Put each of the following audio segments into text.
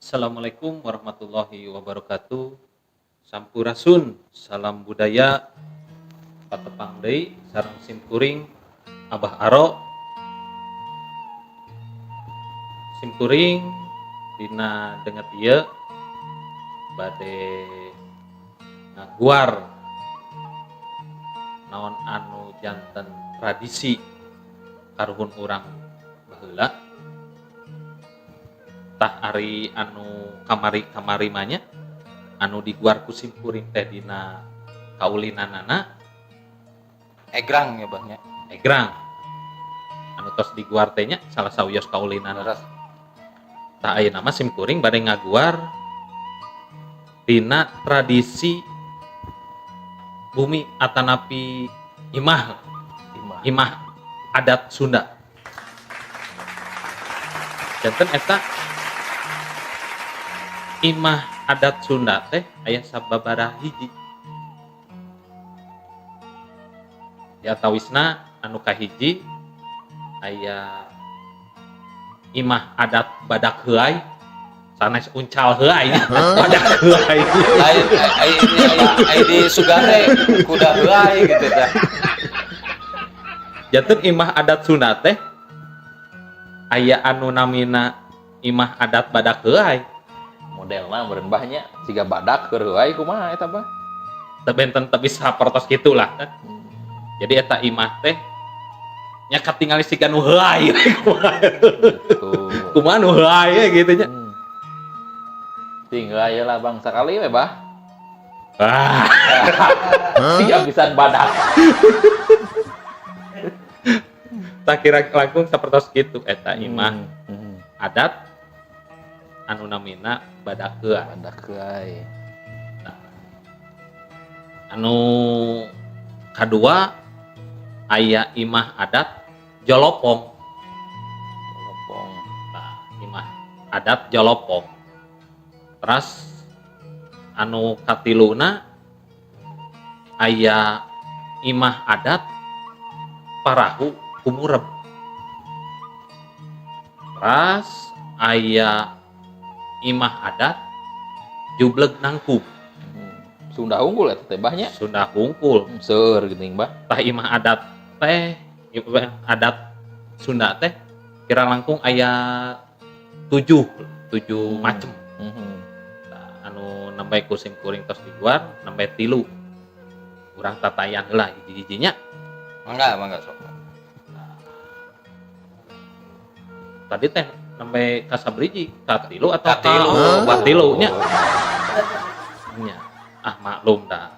Assalamualaikum warahmatullahi wabarakatuh. Sampurasun, salam budaya, patepang deui sareng simkuring Abah Aro. Simkuring dina denget ieu bade ngaguar naon anu janten tradisi karuhun urang baheula. Tah ari anu kamari-kamari manya anu diguar ku simkuring teh dina kaulinanana Egrang ya Bang ya. egrang anu tos diguar teh nya salah sawios kaulinana. Beres. Tah ayeuna mah simkuring bade ngaguar dina tradisi bumi atanapi imah adat Sunda. Janten eta imah adat Sunda teh aya sababaraha hiji. Di atawisna anu kahiji aya imah adat badak heuai sanes uncal heuai badak heuai. Ai di Sugande kuda heuai gitu tah. Janten imah adat Sunda teh aya anu namina imah adat badak heuai. Model mah meureun bahnya siga badak keur heuai kumaha eta Bah? Teu benten teu bisa sapertos kitu lah. Jadi eta imah teh nya katingali siga nu heuai. Kumaha nu heuai gitu nya. Tinggal aya lah Bang sakali we Bah. Ah, Siga pisan badak. tak kira langkung sapertos kitu eta imah adat anu namina badak heuai. Badak heuai. Anu kadua aya imah adat Jolopong. Nah, imah adat Jolopong. Terus anu katiluna aya imah adat Parahu Kumureb. Terus aya imah adat Jubleg Nangkub. Sunda unggul eta teh Bahnya. Sunda Hungkul. Seur geuning Bah. Tah imah adat teh adat Sunda teh kira langkung aya 7 macem. Nah, anu nembe ku simkuring tos diguar nembe 3. Urang tatayan heula hiji-hijinya. Mangga sok. Tadi teh nembe ka sabriji, ka 3 atau Ka 3. ka 3 nya. Nya. Ah maklum dah.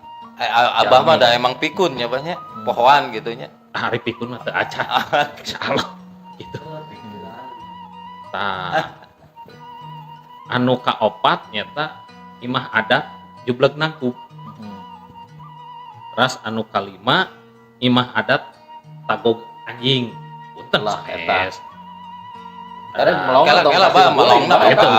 Abah mah da emang pikun ya Bahnya. Pohoan gitu nya. Hari pikun mah teu acan. Insyaallah gitu. Tah anu kaopat nyata imah adat Jubleg Nangkub. Terus anu kalima imah adat Tagog Anjing. Punten lah eta. Karena melong Bah melongna eta.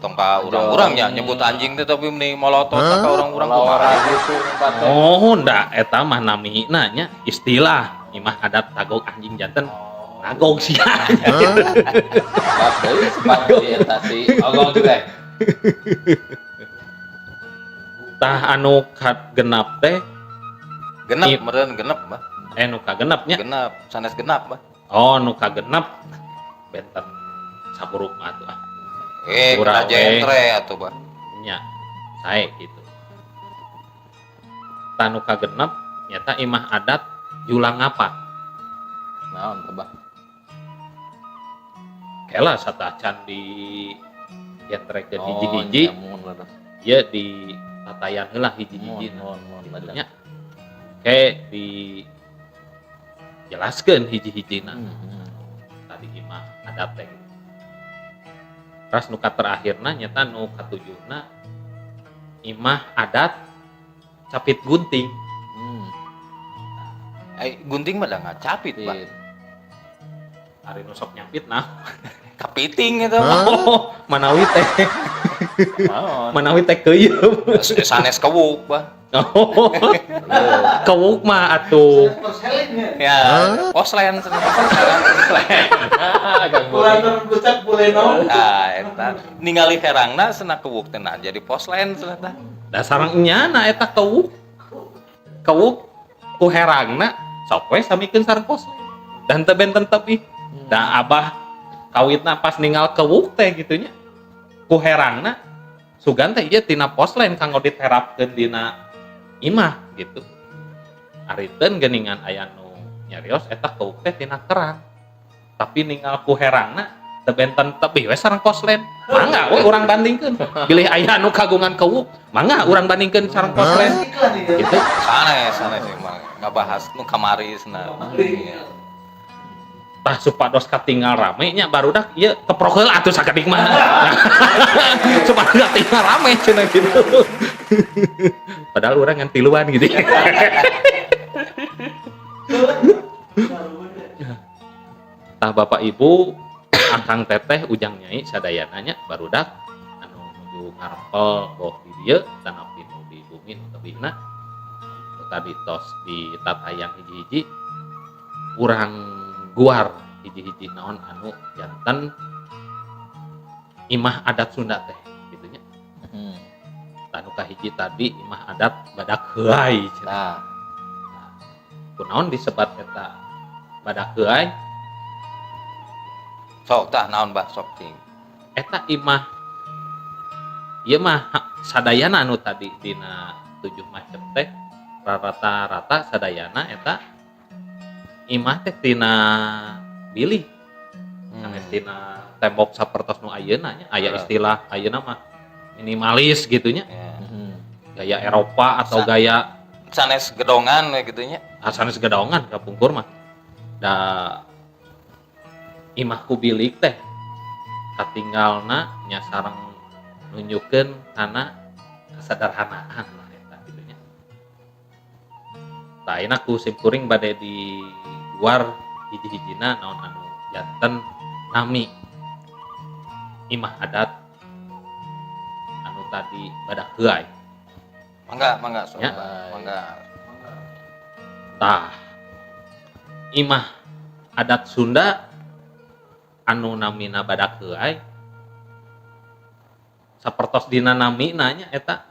Tongka urang-urang nya nyebut anjing teh tapi mending molotot ka urang-urang kumaha gitu tempatnya. Oh, nda eta mah namina nya istilah imah adat Tagog Anjing janten. Tagog sia. Deui sepatu eta si ogong teh. Tah anu genap teh Genep meureun genep Bah. nu kagenep nya. Genep, sanes genap Bah. Oh, nu kagenep benten saburuk mah atuh. Kurang Raja Entre atuh Bah. Nya sae gitu. tanu kagenep nyata imah adat julang apa Naon teh bah? kela satacan di gentrek hiji-hiji nyamun lah. ya di tatayan heula hiji-hiji Mun nya kayak di jelaskeun hiji-hijina tadi imah adat teh ras nu terakhirna nyata nu katujuhna imah adat capit gunting Gunting mah dah capit, Pak. ari nu sok nyapit nah Kapiting itu. oh manawi teh Naon? manawi teh keuyeum Sanes kewuk, Pak. oh kewuk mah atuh Ya, poslen Agak bucak boleh naon. Nah, eta ningali herangna cenah kewuk teh nah jadi poslen cenah tah. da sarengnya na eta kewuk ku herangna sok we samikeun sareng pos dan teu benten tepi da abah kawitna pas ningal kewuk teh gitunya ku herangna sugan teh ieu tina poslen kanggo diterapkeun dina imah gitu ariteun geuningan aya nu nyarios eta kewuk teh tina kerang tapi ningal ku herangna teu benten tepi we sareng poslen mangga we urang bandingkeun bilih aya nu kagungan kewuk mangga urang bandingkeun sareng poslen gitu Sanes emang ngabahas nu kamari cenah. tah supados katinggal rame nya barudak ieu keprok heula atuh sakedik mah supados katinggal rame cenah gitu padahal urang ngan tiluan gitu tah bapak ibu akang teteh ujang nyai sadayana nya barudak anu nuju ngarempel boh di dieu dan api nu di bumi nu tebihna nu tadi tos di tatayang hiji-hiji urang guar hiji-hiji naon anu janten imah adat Sunda teh gitu nya anu kahiji tadi imah adat badak heulai cenah kunaon disebat eta badak heulai Sok tah naon Mbak sok ting. eta imah ieu mah sadayana anu tadi dina 7 macem teh rata-rata sadayana eta imah teh tina bilih sanes tina tembok sapertos nu ayeuna nya aya istilah ayeuna mah minimalis gitunya gaya Eropa atau gaya Sanes gedongan we gitu nya. sanes gedongan kapungkur mah da imah ku bilik teh katinggalna nya sareng nunjukeun kana kesederhanaan lah eta kitu nya. Tah ayeuna ku simkuring bade di luar hiji-hijina naon anu janten nami imah adat anu tadi badak heulai. Mangga sok. Ya. Mangga. Tah imah adat Sunda anu namina badak heulai sapertos dina nami nanya eta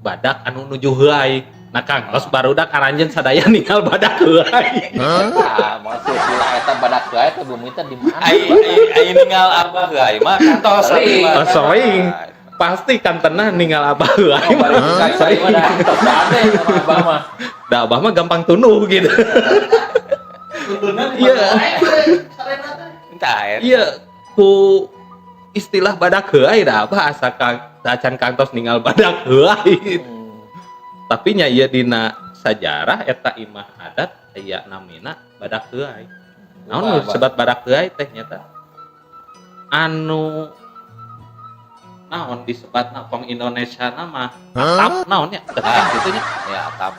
badak anu nuju heulai nah kangos barudak aranjeun sadaya ninggal badak heulai Maksud ulah eta badak heulai teh bumi teh di mana? Ai ningal abah heulai mah kantos Sering. sering pasti kan tenah ninggal abah heulai mah Sering ada ade sama abah mah. da abah mah gampang tunuh gitu iya Entah eta. iya ku istilah badak heulai da abah asa acan kantos ninggal badak heulai tapi nya ieu dina sajarah eta imah adat aya namina badak heulai naon disebut badak heulai teh nyata anu naon disebatna pang Indonesia nama atap naon nya tetap gitu nya Ya atap.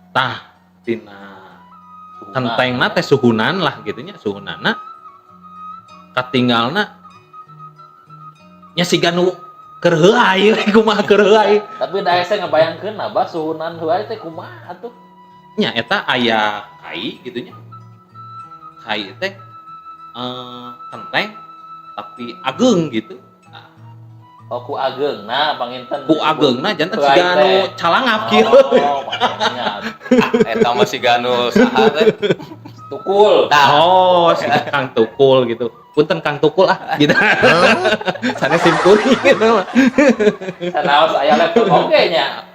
tah dina kentengna teh suhunan lah gitu nya suhunana katinggalna nya siga nu keur heulai kumaha keur heulai Tapi da ese ngabayangkeun abah suhunan heulai teh kumaha atuh? nya eta aya kai gitu nya kai teh kenteng tapi ageung gitu nah, Oh ku ageungna panginten. Ku ageungna janten Teu aing siga anu teh. calangap kieu. Oh, makanya Eta masih ganu saha teh. tukul. Oh, si Kang Tukul gitu. Punten Kang Tukul gitu. Sanes simkuring gitu. Sanaos aya laptop oge nya.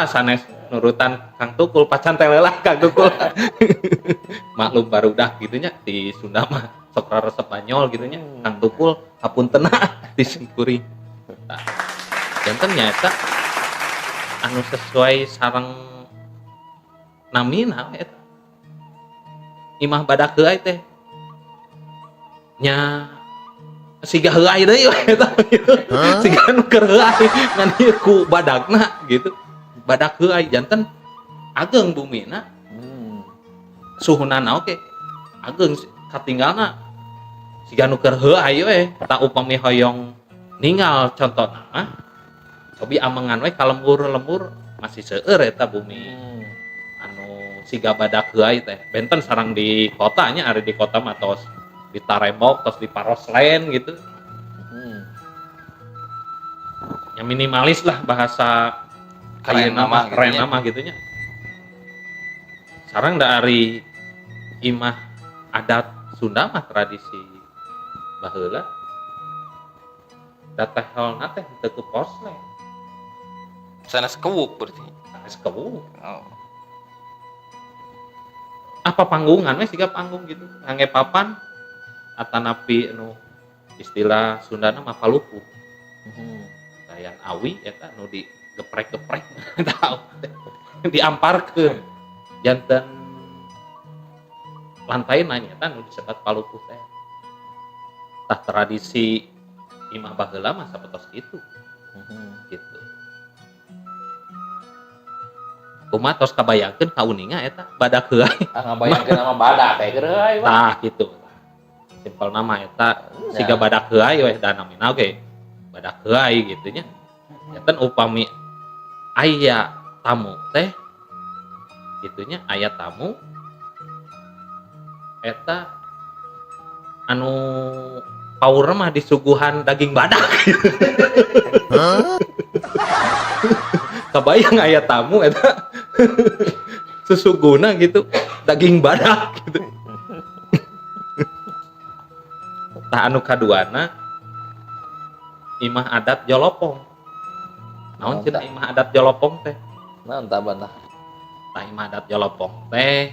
Sanes nurutan Kang Tukul pacan teh leulah Kang Tukul. Maklum barudak gitu nya di Sunda mah sok resep Banyol gitu nya. Kang Tukul hapuntenna di simkuring. Nah, janten nyaeta anu sesuai sareng namina eta. Imah badak heulai teh nya siga heulai deui eta gitu. Siga anu keur heulai ngan ieu ku badakna gitu. Badak heulai janten ageung bumina, suhunana oke. Ageung katinggalna siga anu keur heulai we, tak upami hoyong ninggal contohna mah cobi amengan we kalembur-lembur masih seueur eta bumi. Anu siga badak heulai teh benten sareng di kota nya, ari di kota mah tos di Tarembok tos di Paroslen gitu. Ya minimalis lah bahasa Keren nama keren gitu nya. nama gitu nya. Sareng da ari imah adat Sunda mah tradisi baheula da tehelna teh teu ku Poroslen. Sanes kewuk berarti. Sanes kewuk. Oh. Apa panggungan we siga panggung gitu ngangge papan atanapi anu istilah Sundana mah palupu. Kayan awi eta nu digeprek-geprek tahu diamparkeun janten lantaina nya eta nu disebat palupu teh. Tah tradisi imah baheula mah sapertos kitu. Gitu. Kumaha tos kabayangkeun kauninga eta badak heulai. Ngabayangkeun nama badak teh keur heuy. Tah gitu. Simpel nama eta siga badak heulai we da namina oge. Badak heulai gitu nya. Janten upami aya tamu teh gitu nya, aya tamu eta anu paur mah disuguhan daging badak. Kebayang aya tamu eta susuguna gitu daging badak gitu. Tah anu kaduana imah adat Jolopong. Naon cenah imah adat Jolopong teh? Naon tah bantah? Tah imah adat Jolopong teh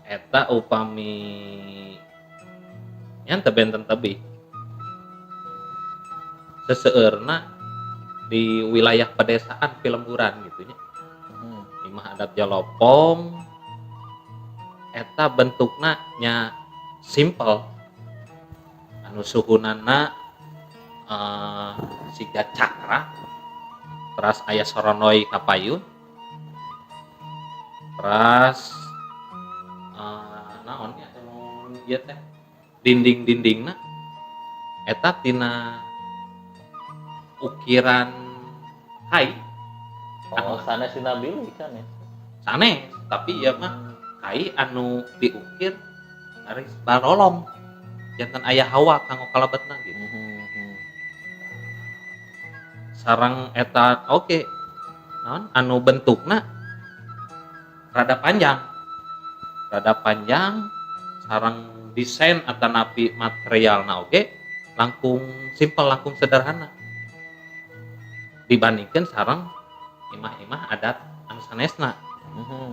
eta upami nya teu benten tebih. Seseueurna di wilayah pedesaan Pilemburan gitu nya. Imah adat Jolopong eta bentukna nya simpel. Anu suhunana siga cakra, teras aya soronoi kapayun, teras naon ya anu ieu teh dinding-dindingna eta tina ukiran kai. Oh, sanes dina bilik kan ya. Sanes, tapi ieu mah kai anu diukir ari barolong. Janten aya hawa kanggo kalebetna gitu. Sareng eta oke. Naon anu bentukna rada panjang. Rada panjang sareng desain atanapi materialna oge langkung simpel, langkung sederhana. Dibandingkeun sareng imah-imah adat anu sanesna.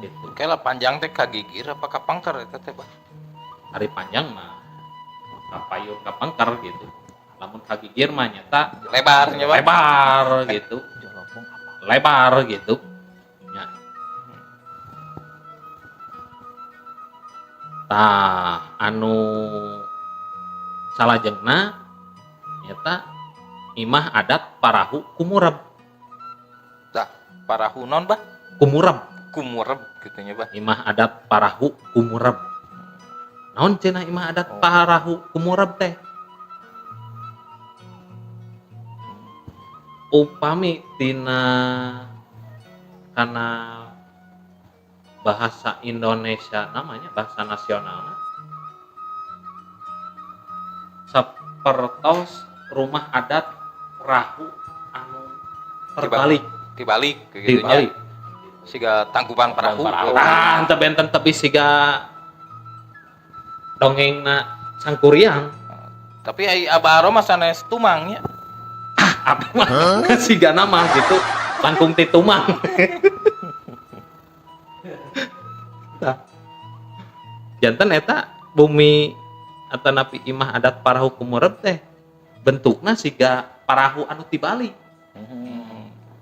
Gitu. Kela panjang teh kagigir apa kapangker eta teh, Bah? Hari panjang mah kapayun kapangker gitu. Lamun kagigir mah nyata Lebarnya, Bah. lebar gitu. Lebar gitu. Ya. Tah anu salajengna nyata imah adat Parahu Kumureb. Tah, parahu non, Bah? Kumureb. Kumureb gitu nya, Bah. Imah adat Parahu Kumureb. Naon cenah imah adat Parahu Kumureb teh? Upami tina kana bahasa Indonesia namanya bahasa nasionalna sapertos rumah adat perahu anu terbalik dibalik gitu dibalik siga tangkuban perahu. tah teu benten tepi siga dongengna Sangkuriang. Tapi ai Abah Aro mah sanes tumangnya. Apa mah siga nama gitu langkung ti tumang. Tah. Janten eta bumi atanapi imah adat parahu kumurep teh bentukna siga parahu anu tibalik.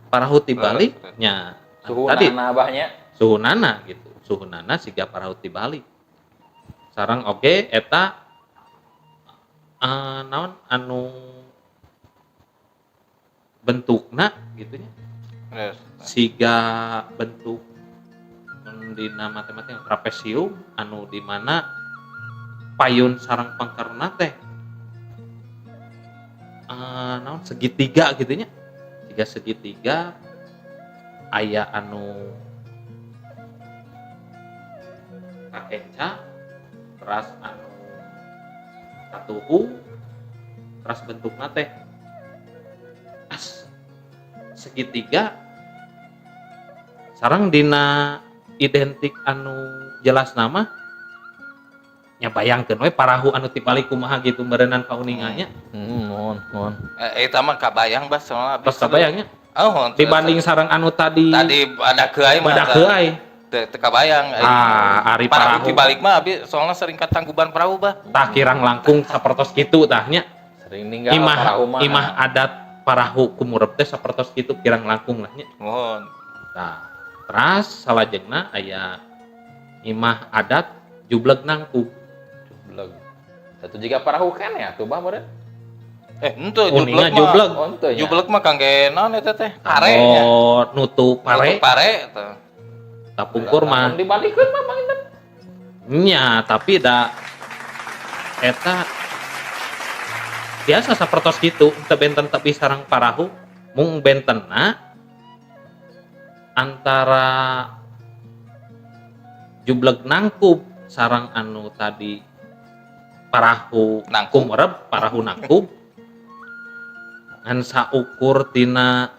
Parahu tibalik nya tadi Suhunana abahnya. suhunana gitu. Suhunana siga parahu tibalik. Sareng oge eta naon anu bentukna gitu nya. Yes. Siga bentuk dina matematika trapesium anu di mana payun sareng pangkarna teh naon segitiga gitu nya. Tiga segitiga aya anu kakeca teras anu katuhu teras bentukna teh as segitiga sareng dina identik anu jelas nama nya bayangkeun we parahu anu tibalik kumaha gitu meureunan kauninganya. Mohon. Eta mah kabayang Bas soalna Pas kabayangnya oh dibanding sareng anu tadi ada keai mah badak keai teu kabayang. ari Parahu parahu dibalik mah abi soalnya sering katangkuban perahu bah. tah kirang langkung sapertos kitu tah nya. Sering ninggal perahu mah. Imah adat parahu kumurep teh sapertos kitu kirang langkung lah nya. Mohon. Nah, teras salajengna aya imah adat jubleg nangku. Jublek. Satu juga perahu kan ya tuh bah meureun. Henteu Uninga jublek mah. jubleg. Oh henteu nya. Jublek mah kangge naon eta teh? Pare nya. Oh, nutup pare. Pare teh. Tapungkur mah. Dibalikeun mah panginten. Nya, tapi da eta biasa sapertos kitu teu benten tepi sareng parahu mung bentenna antara jubleg nangkub sareng anu tadi parahu Nangkub. kumurep parahu nangkub ngan saukur tina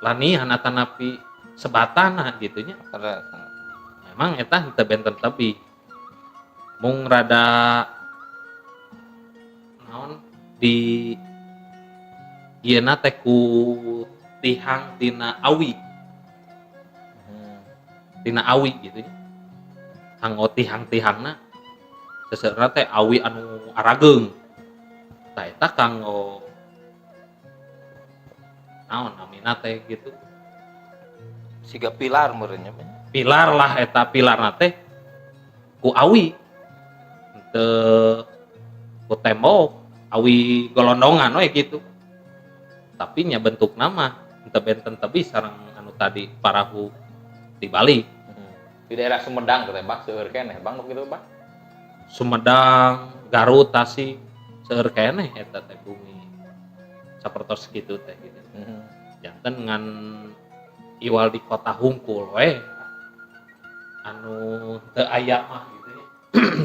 lanihan atanapi sebatana gitunya. Memang eta teu benten tepi mung rada naon di ieuna teh ku tihang tina awi gitu nya kanggo tihang-tihangna seseurna teh awi anu arageung tah eta kanggo naon namina teh gitu Siga pilar meureun nya. pilar lah eta pilarna teh ku awi teu ku tembok awi golondongan we gitu tapi nya bentuk nama teu benten tebi sareng anu tadi parahu dibalik. Di daerah Sumedang teh bah seueur keneh bang gitu bah. Sumedang, Garut, Tasik seueur keneh eta teh bumi sapertos kitu teh gitu. Janten ngan iwal di kota hungkul we anu teu aya mah gitu nya.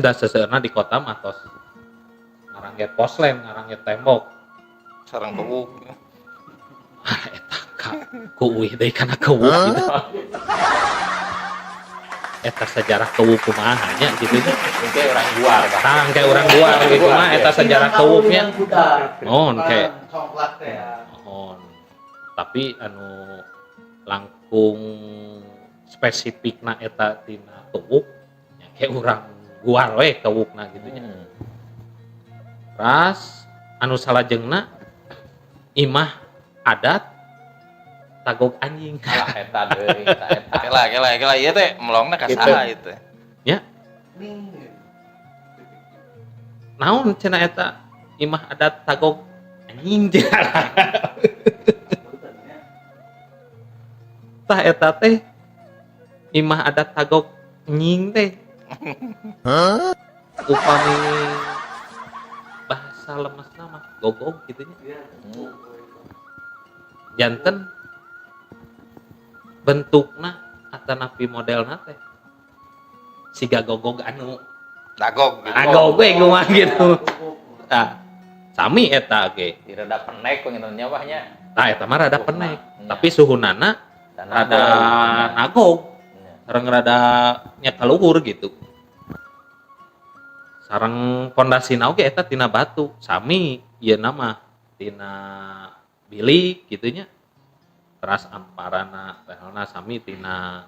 Da seseueurna di kota mah tos ngarange poslen, ngarange tembok. Sareng kewuk. Eta kuuih deui kana kewuk gitu. Eta sejarah kewuk kumaha nya gitu nya. Engke urang guar bah. Tang kayak orang luar gitu mah eta sejarah kewuknya. Mohon kayak coklat teh. mohon. Tapi anu langkung spesifikna eta tina kewuk nya kayak urang guar we kewukna gitu nya. Ras anu salajengna imah adat tagog anjing. Alah eta deui eta. Kela ieu teh melongna ka Gitu. saha ieu teh? Ya, naon cenah eta imah adat tagog anjing cenah. Tah eta teh imah adat tagog anjing teh. Upami bahasa lemesna mah gogog gitu nya. Janten bentukna atanapi modelna teh siga gogog anu Dagog gitu. agog we kumaha gitu. Nah, sami eta ge. Dirada penek pengen nyawahnya. Tah eta mah rada Suhuna, penek, nya. tapi suhunana rada nagog, sareng rada nya kaluhur gitu. Sareng pondasina oge eta tina batu, sami ieu nama tina bilik kitu nya. Teras amparana lehelna sami tina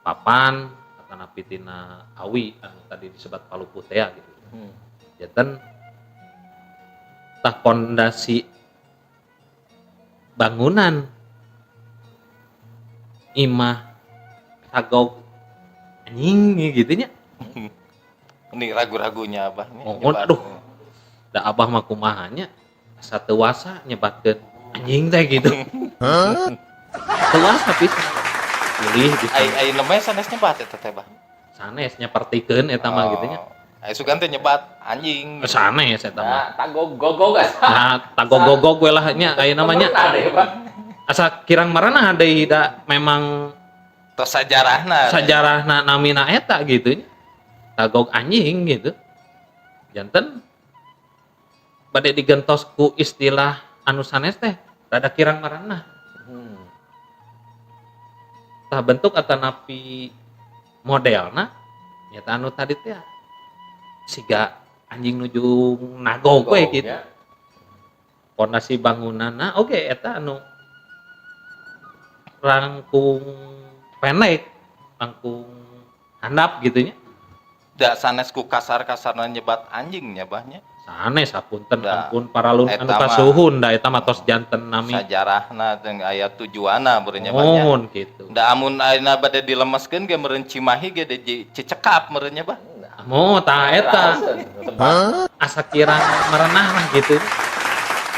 papan atanapi tina awi anu tadi disebut palu putih gitu. Janten tah pondasi bangunan imah sagog anjing gitu nya. Ini ragu-ragunya abah nih. Oh, aduh. Da abah mah kumaha nya asa teu wasa nyebatkeun anjing teh gitu. Teu wasa pisan. Pilih di Ai namanya sanes nyebat eta teh bah. sanes nyapertikeun eta mah gitu nya. Ai sugan teh nyebat anjing. Sanes eta mah. Nah, tagog gogog asa. Nah, tagog-gogog we lah nya aya namanya. Ada, Pak. Asa kirang maranah deui da memang Tos sajarahna. sajarahna namina eta gitu nya. Tagog anjing gitu. Janten bade digentos ku istilah anu sanes teh rada kirang maranah. Tah bentuk atanapi modelna nyata anu tadi teh siga anjing nuju nagog we gitu. Ya. Pondasi bangunanna oge eta anu rangkung pendek, rangkung handap gitu nya. Da sanes ku kasar-kasarna nyebat anjingnya bahnya. Sanes sapunten Da, ampun paralun eta anu mah kasuhun da eta mah tos janten nami. Sajarahna jeung aya tujuanna beureun nya bahnya. Mohon gitu. Da amun ayeuna bade dilemeskeun ge meureun Cimahi ge cicekap meureun nya bah. Moh tah eta asa kirang merenah lah gitu.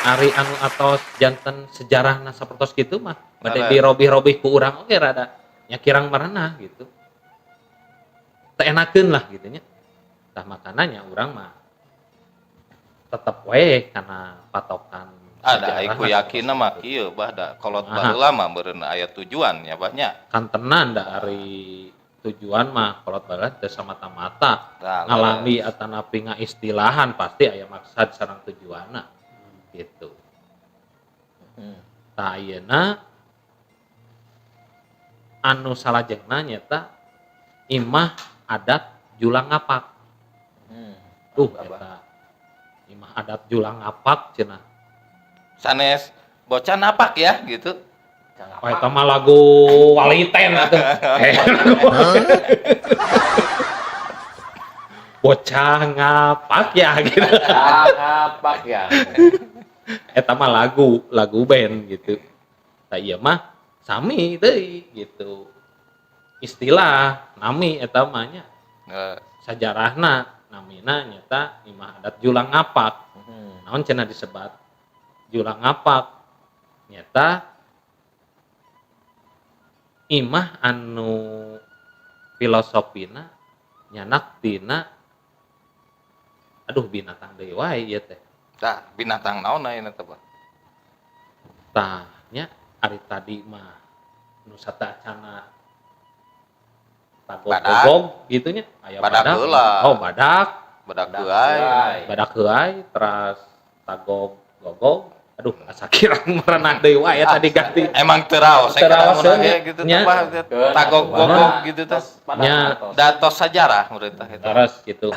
Ari anu atos janten sejarahna sapertos kitu mah bade Bener. dirobih-robih ku urang oge rada nya kirang merenah gitu. Teu enakeun lah gitu nya. Tah makananya urang mah tetep we kana patokan Ada sejarah aku yakin mah kieu bah da kolot Aha. baheula mah beureun aya tujuan nya bahnya. kan tenan da ari tujuan mah kolot balat teu samata-mata Tah, ngalami atanapi ngaistilahan pasti aya maksud sareng tujuanna gitu. Tah ayeuna anu salajengna nyata imah adat julang ngapak. Eta imah adat julang ngapak cenah. sanes bocah napak ya gitu. Oh, eta mah lagu waliten atuh. Bocah ngapak ya gitu. Ngapak ya. Eta mah lagu band gitu. Tah ieu mah sami deui gitu. Istilah nami eta mah nya sajarahna namina nyata imah adat julang ngapak. Naon cenah disebat julang ngapak nyata imah anu filosofina nyanak tina aduh binatang deui wae ieu teh. Tah binatang naon ayeuna teh bah? Tah nya ari tadi mah nu satacana tagog-gogog gitu nya aya Badak badak. heula. Oh, badak Badak heuai. heuai teras tagog-gogog. Aduh, asa kirang merenah deui wae tadi ganti. Emang teraos Teraos kayak gitu nya. teh bah tagog-gogog gitu teh. Nya. Datos sajarah menurut teh eta. Teras gitu.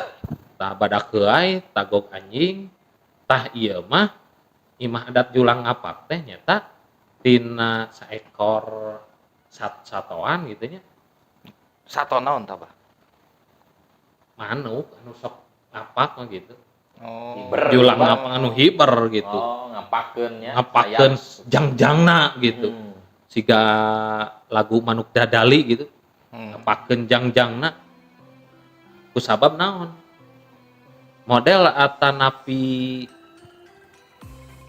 Tah badak heuai, tagog anjing. Tah ieu mah imah adat julang ngapak teh nyata tina saekor satoan gitu nya. Sato naon tah bah? Manuk anu sok ngapak mah gitu. Oh. Hiber. Julang Bang. ngapak anu hiber gitu. Oh, ngapakeun nya. Ngapakeun jangjangna gitu. Siga lagu Manuk Dadali gitu. Ngapakeun jangjangna. Ku sabab naon? Model atanapi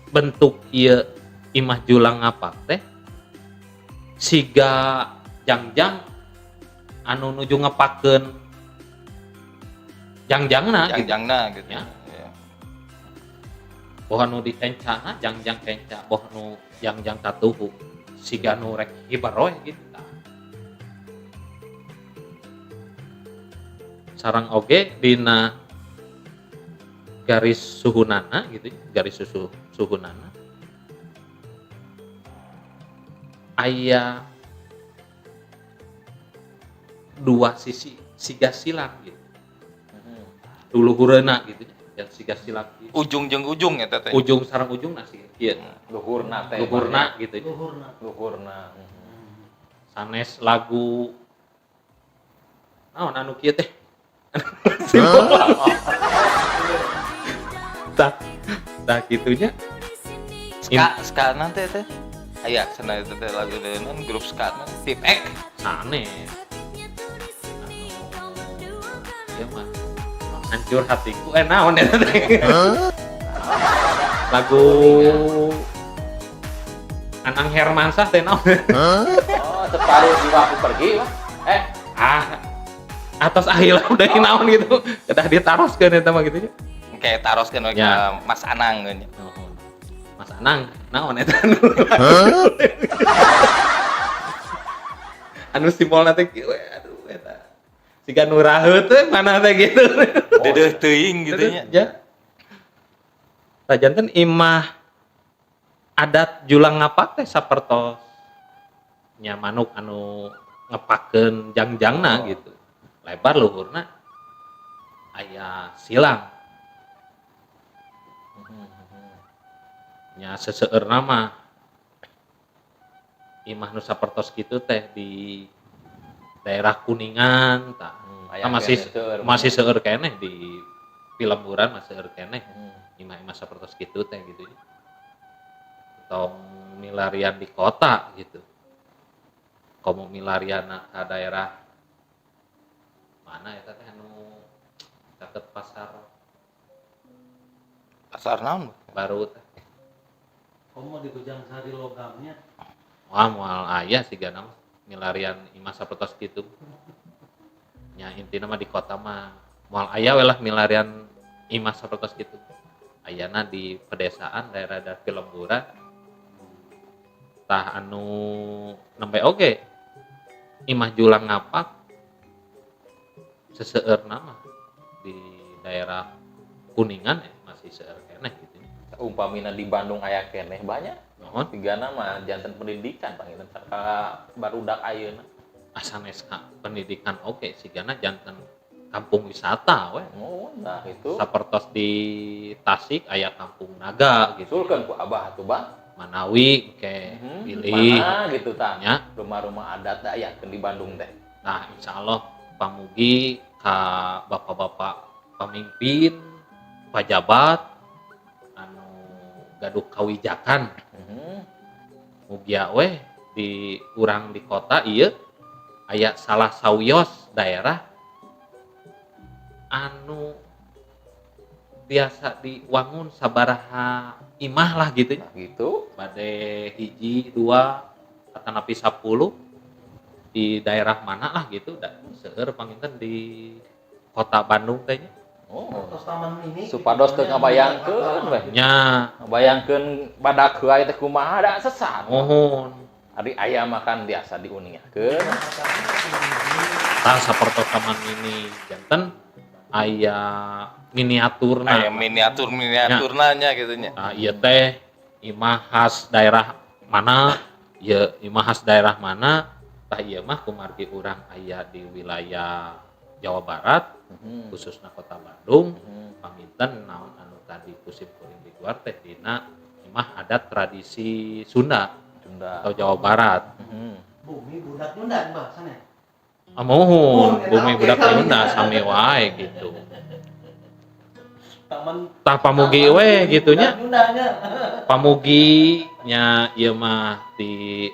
bentuk ieu imah julang ngapak teh siga jangjang anu nuju ngapakeun jangjangna gitu. Jangjangna gitu. Ya. Ya. Boh anu dikencana jangjang kenca, boh nu jangjang katuhu siga nu rek hiber we gitu. Sareng oge dina garis suhunana gitu, garis suhunana aya dua sisi siga silang gitu. Duluhureuna gitu yang siga silang gitu. Ujung jeung ujung ya teh. Ujung sareng ujung nasi kieu. Luhurna teh. Luhurna gitu. Luhurna. Sanes lagu naon anu kieu teh. Tah gitunya. Ska nanti teh. Aya cenah teh lagu deunan grup ska Tip X. Sanes. Ya mah hancur hatiku naon eta teh. Lagu Anang Hermansyah teh naon. Oh, separuh jiwaku pergi mah. Atas akhirnya udah naon gitu. Kedah ditaroskeun eta mah gitu nya. Kayak taroskeun we Ya. ka Mas Anang nya. Mas Anang naon eta anu simbol teh kieu aduh eta siga nu raheut teh mana teh gitu. Deudeuh teuing gitu nya. Ya. Janten imah adat julang ngapak teh sapertos nya manuk anu ngepakeun jangjangna gitu. Lebar luhurna aya silang. Nya seseueur nama imah nu sapertos kitu teh di daerah Kuningan tah. Masih seueur keneh di Pilemburan masih seueur keneh. Imah-imah sapertos kitu teh gitu. Tong milarian di kota gitu. Komo milarian ka daerah mana eta teh anu caket pasar naon? baru teh. Komo di Kujang Sari logamnya. Wah moal aya sigana milarian imah sapertos kitu. Nya intina mah di kota mah moal aya we lah milarian imah sapertos kitu. Ayana di pedesaan daerah Pilemburan. Tah anu nembe oge imah julang ngapak seseueur nama di daerah Kuningan ya masih seueur keneh gitu. Umpamina di Bandung aya keneh banyak. Nuhun Tigana mah janten pendidikan panggilna sarta barudak ayeuna. asanes pendidikan oge sigana janten kampung wisata we. Oh, nah itu. Sapertos di Tasik aya Kampung Naga gitu. Sulkeun ku Abah atuh, Bang. Manawi ke pilih Mana gitu tah. nya. Rumah-rumah adat da aya di Bandung teh. Nah, insyaallah pamugi ka bapak-bapak pamimpin pejabat anu gaduh kawijakan. Mugia we di urang di kota ieu aya salah sawios daerah anu biasa diwangun sabaraha imah lah gitu Nah, gitu. bade hiji dua atanapi 10 di daerah mana lah gitu da seueur panginten di kota Bandung teh nya. Oh, Tos taman mini. supados teu ngabayangkeun we. Nya Ngabayangkeun badak heuai teh kumaha da sesat. mohon Ari aya makan biasa diuniakeun. tah sapertos taman mini janten aya miniaturna. Aya miniaturna nya gitu nya. Nah, ieu teh imah khas daerah mana? Ieu imah khas daerah mana? Tah ieu mah kumargi urang aya di wilayah Jawa Barat, khususna kota Bandung. Paminten naon anu tadi kusim kuring di luar teh dina imah adat tradisi Sunda atau Jawa Barat. Bumi budak Sunda bahasanya. Mohon bumi budak Sunda sami wae gitu. Taman Tah pamugi we gitunya. Sundanya. Pamugi nya ieu mah di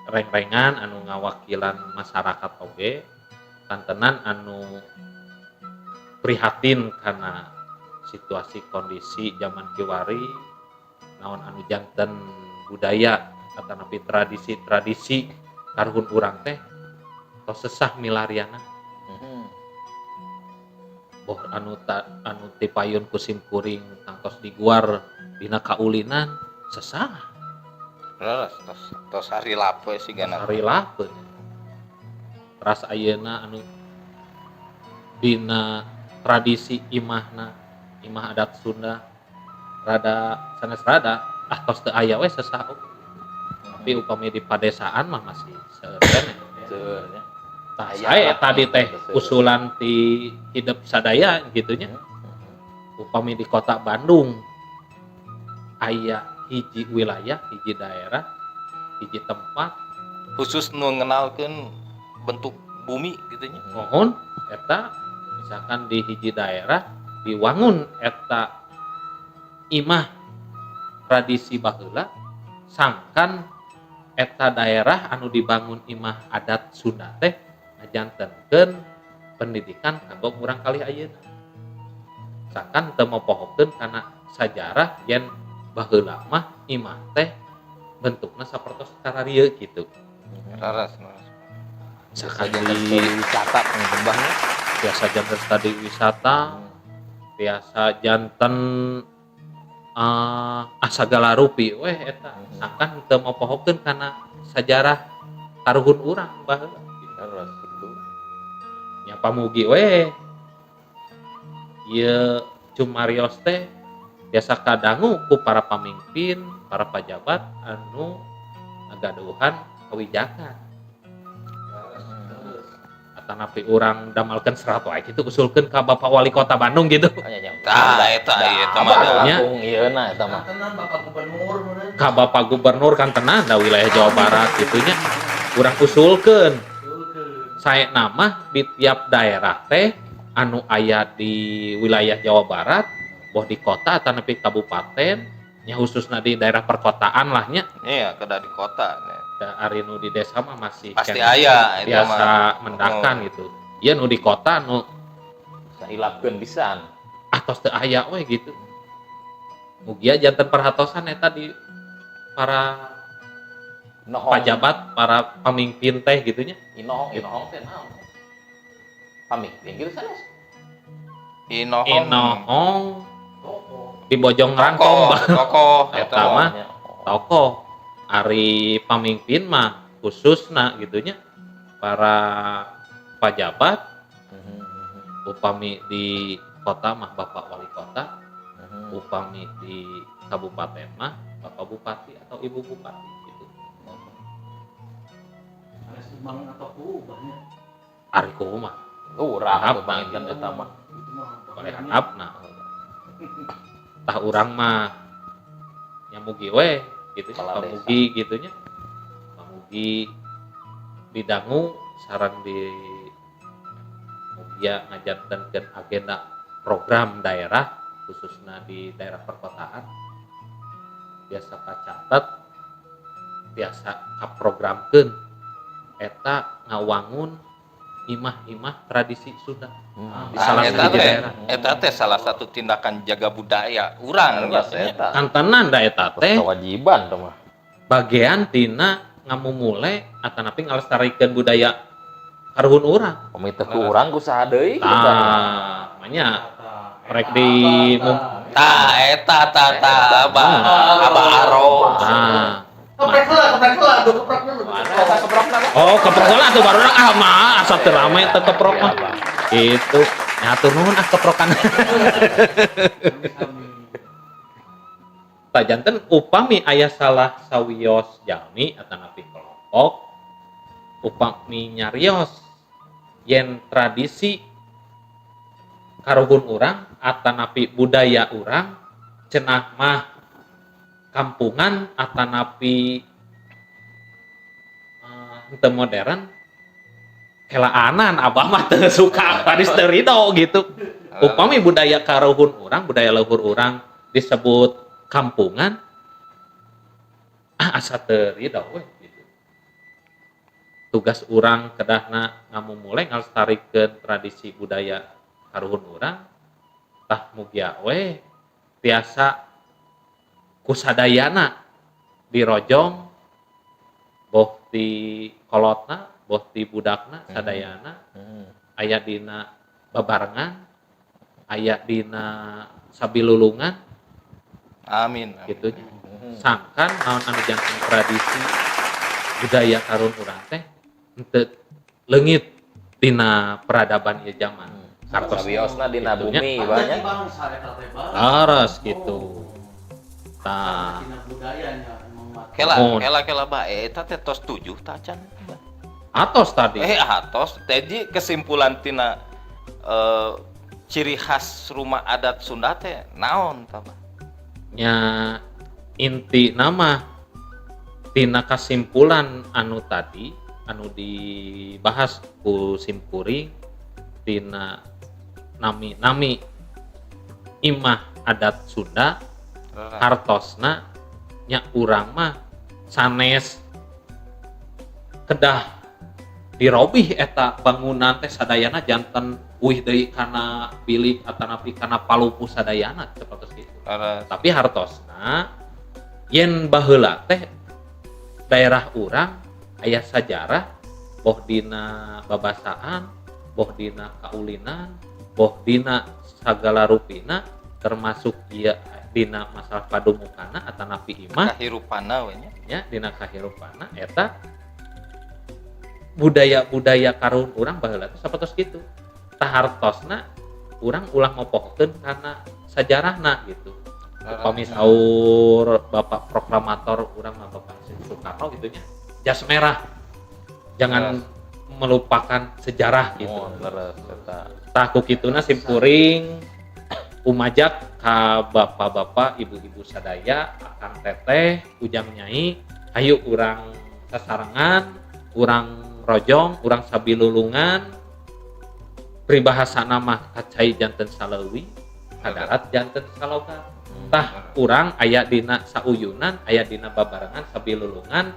reng-rengan anu ngawakilan masyarakat oge kantenan anu prihatin karena situasi kondisi zaman kiwari naon anu janten budaya atanapi tradisi karuhun urang teh tos sesah milariana boh anu ti payun kusim kuring tangtos diguar dina kaulinan sesah Tos hari lape sih gana. hari lapeun ras ayeuna anu dina tradisi imahna imah adat Sunda rada sanes rada tos teu aya we sesaha. Tapi upami di padesaan mah masih seueurna. Seurnya. Tah sae tadi teh usulan ti hidup sadaya gitunya. Upami di kota Bandung aya hiji wilayah, hiji daerah, hiji tempat Khusus nu ngenalkeun bentuk bumi gitu nya. mohon eta misalkan di hiji daerah diwangun eta imah tradisi baheula sangkan eta daerah anu dibangun imah adat Sunda teh ngajantenkeun pendidikan kanggo urang kalih ayeuna. Sangkan teu mopohokeun kana sajarah yen baheula mah imah teh bentukna sapertos kararieu kitu. Raras. Misalkan Saja di wisata pengembangnya. biasa janten tadi wisata, biasa janten asagala rupi weh eta sangkan teu mopohokeun kana sajarah karuhun urang baheula. Terus itu. Nya pamugi we ieu cumarios teh biasa kadangu ku para pamimpin, para pejabat anu ngagaduhan kawijakan. Atanapi urang damalkeun serat wae kitu usulkeun ka Bapak Wali Kota Bandung gitu. Tah eta ieu teh mah da. Nya. Ieuna eta mah. Tenan Bapak Gubernur meureun. Ka Bapak Gubernur kan tenan da wilayah Jawa Barat gitunya. Urang usulkeun sae nama di tiap daerah teh anu aya di wilayah Jawa Barat, boh di kota atau nepi kabupaten, nya khususna di daerah perkotaan lah nya. Iya, kada di kota. Da ari nu di desa mah masih Pasti kena aya eta biasa mah. mendakan gitu. Ieu nu di kota nu Sahilapkeun pisan. atos teu aya we gitu. Mugia janten perhatosan eta di para Inohong. pejabat, para pemimpin teh gitunya. Inohong teh naon? Pamik, pinggir sanes. Inohong di Bojong Rangkong Tokoh eta eta mah mah. tokoh ari pamimpin mah khususna gitunya para pejabat upami di kota mah Bapak Wali Kota, upami di kabupaten mah Bapak Bupati atau Ibu Bupati gitu. Ada sumbang atau kuubahnya. Ari kumaha Urang Ahap, tuh panginten eta mah. Itu mah oleh handapna. Tah urang mah nyamugi we gitu Kepala pamugi gitunya. Pamugi didangu saran di mugia ngajantenkeun agenda program daerah khususnya di daerah perkotaan. Biasa kacatet biasa kaprogramkeun eta ngawangun imah-imah tradisi Sunda di salah satu daerah. Eta teh salah satu tindakan jaga budaya urang biasanya. Kan tenan da eta teh Kewajiban tuh mah. bagian tina ngamumule atanapi ngalestarikeun budaya karuhun urang. Komite ku urang ku saha deui kita. Tah, manya rek di Tah eta aba aro. Nah, Keprek heula, aduh keprek dulu. oh keprok heula tuh baru mah asa teu rame teu keprok mah. Gitu. Nyatur nuhun keprokan. Tak janten upami aya salah sawios jalmi atanapi kelompok upami nyarios yen tradisi karuhun urang atanapi budaya urang cenah mah kampungan atanapi henteu modern kelaanan abah mah teu suka paris teu ridho gitu. Upami budaya karuhun urang, budaya leluhur urang disebut kampungan asa teu ridho we gitu. Tugas urang kedahna ngamumule ngalestarikeun tradisi budaya karuhun urang tah mugia we tiasa kusadayana dirojong boh di kolotna boh di budakna sadayana aya dina babarengan aya dina sabilulungan Amin. gitu nya. Sangkan naon anu janten tradisi budaya karun urang teh henteu leungit dina peradaban ieu zaman. Kartos Sabiosna dina Itunya. bumi Kan banyak. jadi bangsa eta teh Bang. laras gitu. Tah, Cina budayanya emang mati. Mohon. Kela bae eta teh tos 7 tah can. atos tadi. Atos jadi kesimpulan tina ciri khas rumah adat Sunda teh naon tah? Nya inti nama tina kesimpulan anu tadi anu dibahas ku simkuring tina nami imah adat Sunda hartosna nya urang mah sanes kedah dirobih eta bangunan teh sadayana janten uih deui kana bilik atanapi kana palupu sadayana seperti itu. Tapi hartosna yen baheula teh daerah urang aya sajarah boh dina babasaan, boh dina kaulinan, boh dina sagala rupina termasuk ieu dina masalah padumukana atanapi imah Kahirupana we nya. nya dina kahirupana eta budaya-budaya karun urang baheula teh sapertos kitu. Tah hartosna urang ulah ngopohkeun kana sajarahna gitu. Upami saur Bapak proklamator urang mah Bapak Soekarno gitu nya. Jas merah. Jangan melupakan sejarah gitu. Leres eta. Tah ku kituna simkuring umajak ka bapak-bapak, ibu-ibu sadaya, akang teteh, ujang nyai, ayo urang sasarengan, urang rojong, urang sabilulungan, peribahasana mah kacai janten saleuwi, kadarat janten saloga. Tah urang aya dina sauyunan, aya dina babarengan sabilulungan,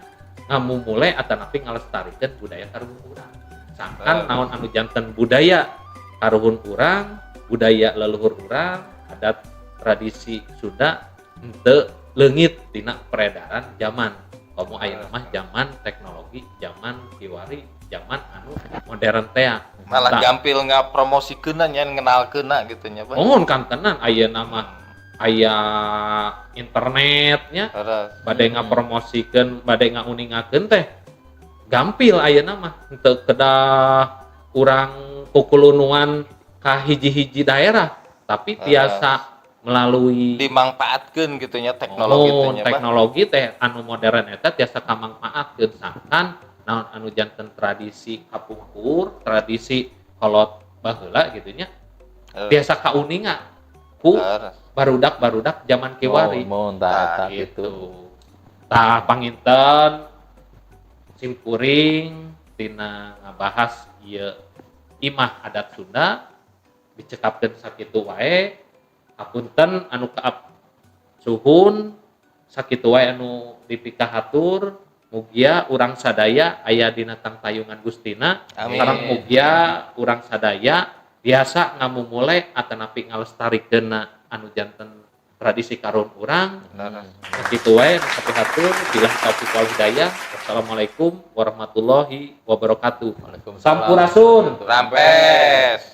ngamumule atanapi ngalestarikeun budaya karuhun urang. Sangkan naon anu janten budaya karuhun urang, budaya leluhur urang, adat tradisi Sunda henteu leungit dina peredaran zaman. Komo ayeuna mah zaman teknologi, zaman kiwari, zaman anu modern teh. Malah gampil ngapromosikeunna nya ngenalkeunna gitu nya, Bang. Mohon kantenan ayeuna mah aya internetnya bade ngapromosikeun, bade ngauningakeun teh gampil ayeuna mah henteu kedah urang kukulunuan ka hiji-hiji daerah, tapi tiasa melalui Dimangpaatkeun gitu nya teknologi teh nya, Bang. teknologi teh anu modern eta tiasa kamangpaatkeun sangkan naon anu janten tradisi kapungkur, tradisi kolot baheula gitu nya. Tiasa kauningan ku barudak-barudak zaman kiwari. Mohon tah eta gitu. Gitu. Tah panginten simkuring tina ngabahas ieu imah adat Sunda dicekapkeun sakitu wae. Apunten anu kaap suhun sakitu wae anu dipikahatur mugia urang sadaya aya dina tangtayungan Gustina. Sareng mugia urang sadaya biasa ngamumule atanapi ngalestarikeun anu janten tradisi karun urang. Sakitu wae anu kapihatur billahi taufiq wal hidayah. Wassalamualaikum warahmatullahi wabarakatuh. Waalaikumsalam. Sampurasun. Rampes.